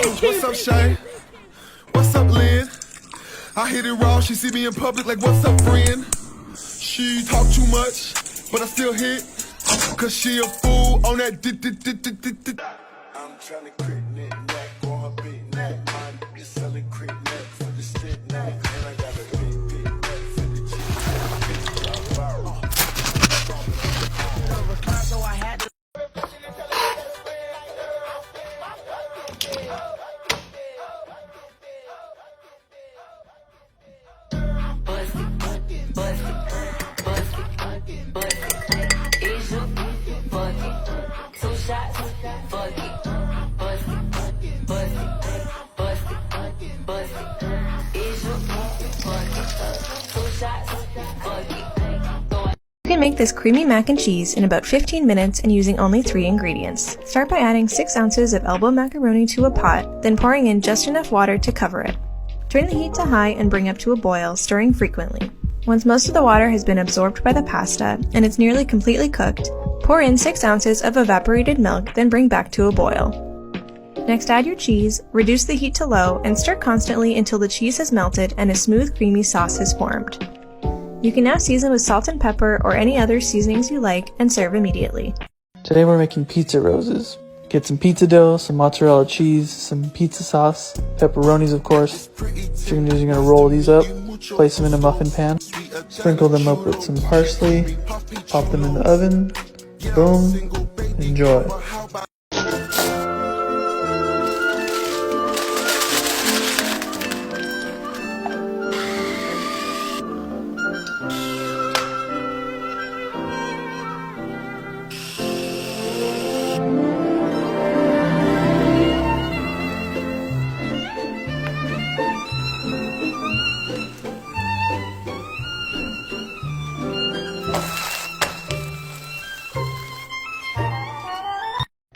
What's up, Shay? What's up, Lynn? I hit it raw, she see me in public like, what's up, friend? She talk too much, but I still hit, cause she a fool on that I'm tryna crit neck on her big neck. Mine is selling crit neck for the stick neck. And I got a big neck for the So I had to You can make this creamy mac and cheese in about 15 minutes and using only 3 ingredients. Start by adding 6 ounces of elbow macaroni to a pot, then pouring in just enough water to cover it. Turn the heat to high and bring up to a boil, stirring frequently. Once most of the water has been absorbed by the pasta and it's nearly completely cooked, pour in 6 ounces of evaporated milk, then bring back to a boil. Next, add your cheese, reduce the heat to low, and stir constantly until the cheese has melted and a smooth, creamy sauce has formed. You can now season with salt and pepper or any other seasonings you like and serve immediately. Today we're making pizza roses. Get some pizza dough, some mozzarella cheese, some pizza sauce, pepperonis of course. What you're going to do is you're going to roll these up, place them in a muffin pan, sprinkle them up with some parsley, pop them in the oven, boom, enjoy.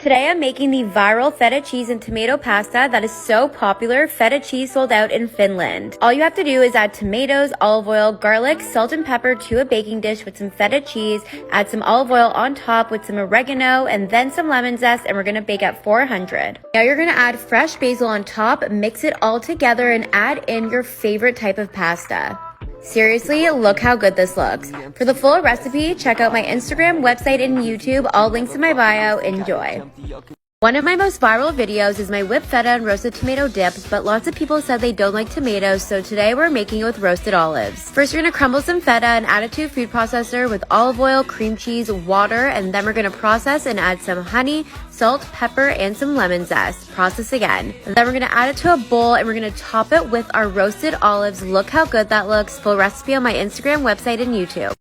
Today I'm making the viral feta cheese and tomato pasta that is so popular. Feta cheese sold out in Finland. All you have to do is add tomatoes, olive oil, garlic, salt and pepper to a baking dish with some feta cheese, add some olive oil on top with some oregano and then some lemon zest, and we're gonna bake at 400. Now you're gonna add fresh basil on top, mix it all together and add in your favorite type of pasta. Seriously, look how good this looks. For the full recipe, check out my Instagram, website, and YouTube. All links in my bio. Enjoy. One of my most viral videos is my whipped feta and roasted tomato dip, but lots of people said they don't like tomatoes, so today we're making it with roasted olives. First, you're gonna crumble some feta and add it to a food processor with olive oil, cream cheese, water, and then we're gonna process and add some honey, salt, pepper, and some lemon zest. Process again. And then we're gonna add it to a bowl and we're gonna top it with our roasted olives. Look how good that looks. Full recipe on my Instagram, website, and YouTube.